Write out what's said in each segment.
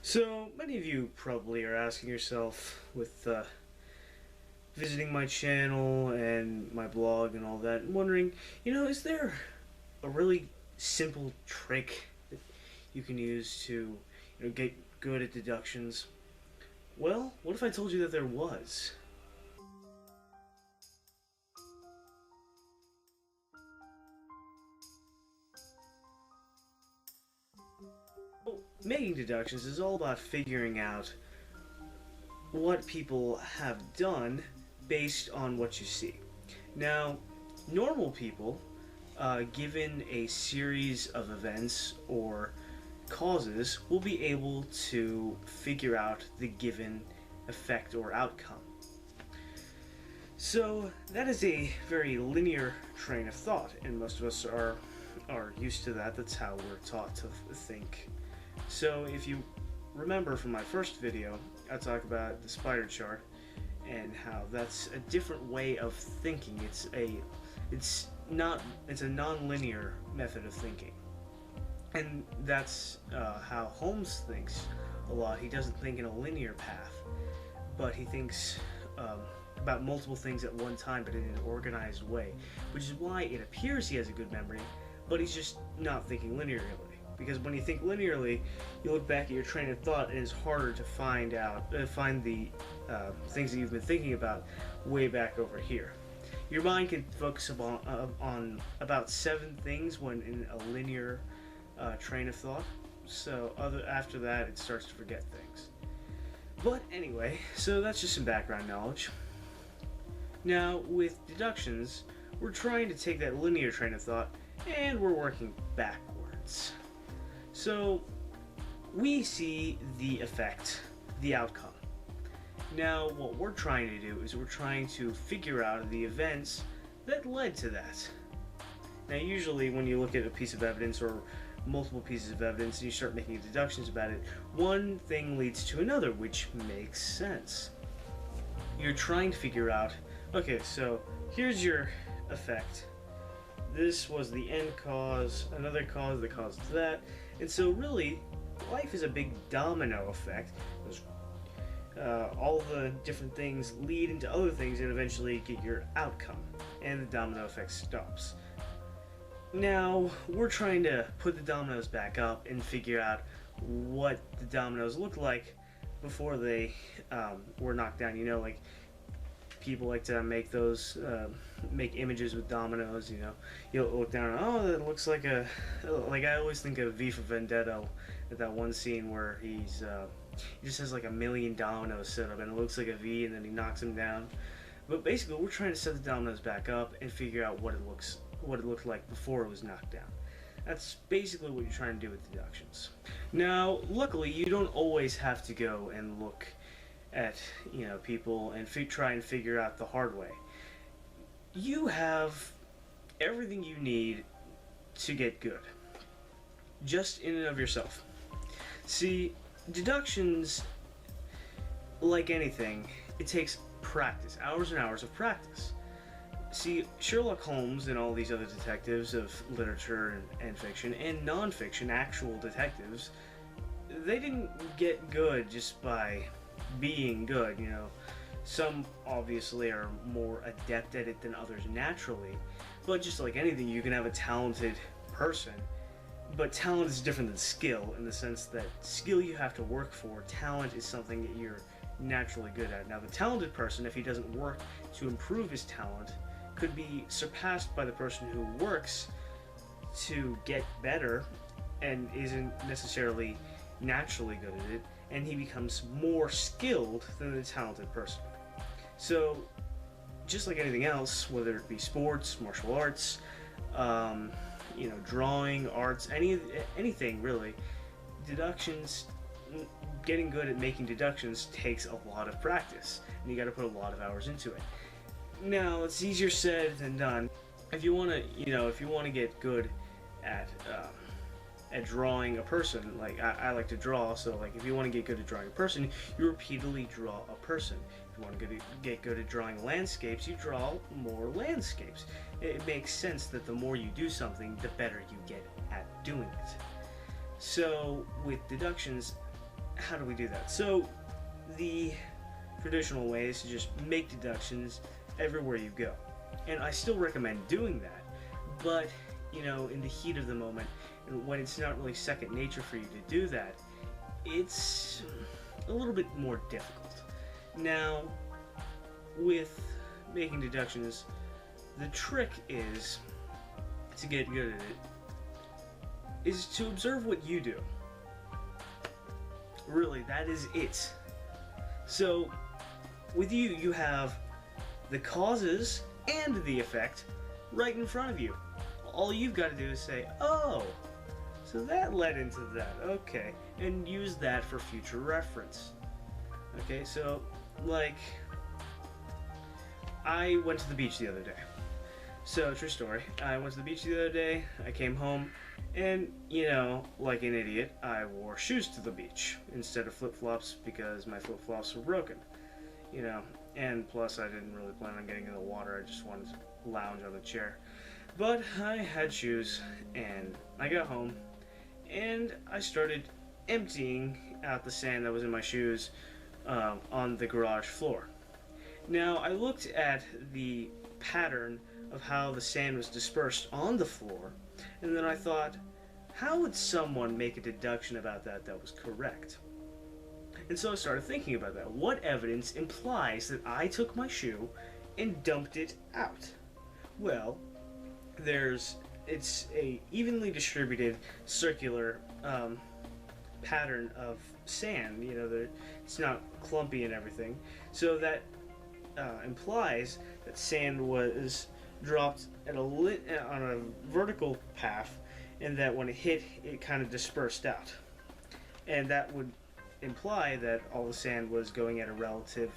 So, many of you probably are asking yourself with visiting my channel and my blog and all that, and wondering, is there a really simple trick that you can use to, get good at deductions? Well, what if I told you that there was? Well, making deductions is all about figuring out what people have done based on what you see. Now, normal people, given a series of events or causes, will be able to figure out the given effect or outcome. So that is a very linear train of thought, and most of us are used to that. That's how we're taught to think. So if you remember from my first video, I talk about the spider chart and how that's a different way of thinking. It's a non-linear method of thinking, and that's how Holmes thinks a lot. He doesn't think in a linear path, but he thinks about multiple things at one time, but in an organized way, which is why it appears he has a good memory, but he's just not thinking linearly. Because when you think linearly, you look back at your train of thought, and it's harder to find the things that you've been thinking about way back over here. Your mind can focus on about 7 things when in a linear train of thought. So after that, it starts to forget things. But anyway, so that's just some background knowledge. Now, with deductions, we're trying to take that linear train of thought and we're working backwards. So, we see the effect, the outcome. Now, what we're trying to do is we're trying to figure out the events that led to that. Now, usually when you look at a piece of evidence or multiple pieces of evidence and you start making deductions about it, one thing leads to another, which makes sense. You're trying to figure out, okay, so here's your effect. This was the end cause, another cause that caused that. And so really, life is a big domino effect. All the different things lead into other things and eventually get your outcome. And the domino effect stops. Now, we're trying to put the dominoes back up and figure out what the dominoes looked like before they were knocked down. Like people like to make those, make images with dominoes, You'll look down and, oh, that looks like I always think of V for Vendetta at that one scene where he just has like a million dominoes set up and it looks like a V and then he knocks them down. But basically, we're trying to set the dominoes back up and figure out what it looked like before it was knocked down. That's basically what you're trying to do with deductions. Now, luckily, you don't always have to go and look at people and try and figure out the hard way. You have everything you need to get good, just in and of yourself. See, deductions, like anything, it takes practice, hours and hours of practice. See, Sherlock Holmes and all these other detectives of literature and fiction and non-fiction, actual detectives, they didn't get good just by being good. Some obviously are more adept at it than others naturally, but just like anything, you can have a talented person, but talent is different than skill in the sense that skill you have to work for. Talent is something that you're naturally good at. Now, the talented person, if he doesn't work to improve his talent, could be surpassed by the person who works to get better and isn't necessarily naturally good at it, and he becomes more skilled than the talented person. So, just like anything else, whether it be sports, martial arts, drawing, arts, anything really, deductions, getting good at making deductions takes a lot of practice, and you got to put a lot of hours into it. Now, it's easier said than done. If you want to get good at drawing a person, like I like to draw, so like if you want to get good at drawing a person, you repeatedly draw a person. If you want to get good at drawing landscapes, you draw more landscapes. It makes sense that the more you do something, the better you get at doing it. So with deductions, how do we do that? So the traditional way is to just make deductions everywhere you go. And I still recommend doing that, but you know, in the heat of the moment, when it's not really second nature for you to do that, it's a little bit more difficult. Now, with making deductions, the trick is to get good at it, is to observe what you do. Really, that is it. So, with you, you have the causes and the effect right in front of you. All you've got to do is say, oh, so that led into that, okay, and use that for future reference. Okay, so, like, I went to the beach the other day. So, true story, I went to the beach the other day, I came home, and, you know, like an idiot, I wore shoes to the beach instead of flip-flops because my flip-flops were broken. You know, and plus I didn't really plan on getting in the water, I just wanted to lounge on a chair. But I had shoes, and I got home, and I started emptying out the sand that was in my shoes on the garage floor. Now, I looked at the pattern of how the sand was dispersed on the floor, and then I thought, how would someone make a deduction about that was correct? And so I started thinking about that. What evidence implies that I took my and dumped it out? Well, it's a evenly distributed circular pattern of sand. You know, it's not clumpy and everything. So that implies that sand was dropped at on a vertical path, and that when it hit, it kind of dispersed out. And that would imply that all the sand was going at a relative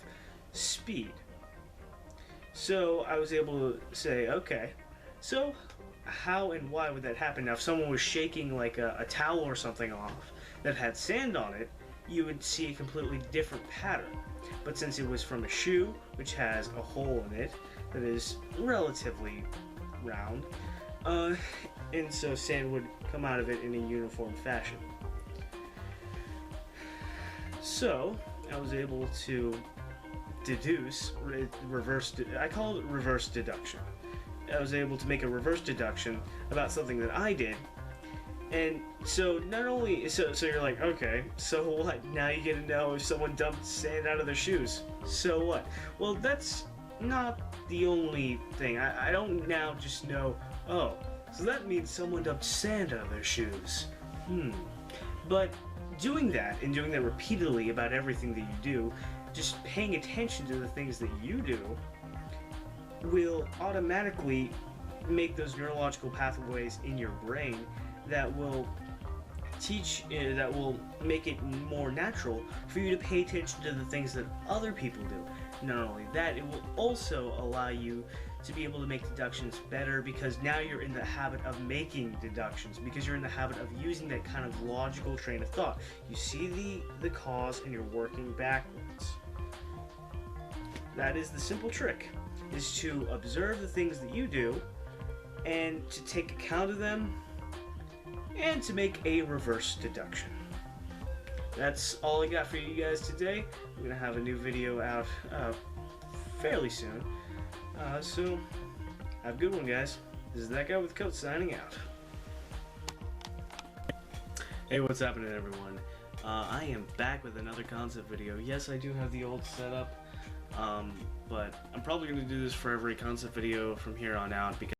speed. So I was able to say, okay, so how and why would that happen? Now, if someone was shaking like a towel or something off that had sand on it, you would see a completely different pattern. But since it was from a shoe, which has a hole in it that is relatively round, and so sand would come out of it in a uniform fashion. So I was able to deduce, I call it reverse deduction. I was able to make a reverse deduction about something that I did. And so not only, so you're like, okay, so what? Now you get to know if someone dumped sand out of their shoes. So what? Well, that's not the only thing. I don't now just know, oh, so that means someone dumped sand out of their shoes. But doing that, and doing that repeatedly about everything that you do, just paying attention to the things that you do, will automatically make those neurological pathways in your brain that will that will make it more natural for you to pay attention to the things that other people do. Not only that, it will also allow you to be able to make deductions better, because now you're in the habit of making deductions, because you're in the habit of using that kind of logical train of thought. You see the cause and you're working backwards. That is the simple trick, is to observe the things that you do and to take account of them and to make a reverse deduction. That's all I got for you guys today. I'm going to have a new video out fairly soon. So, have a good one, guys. This is That Guy with Coat signing out. Hey, what's happening, everyone? I am back with another concept video. Yes, I do have the old setup, but I'm probably going to do this for every concept video from here on out, because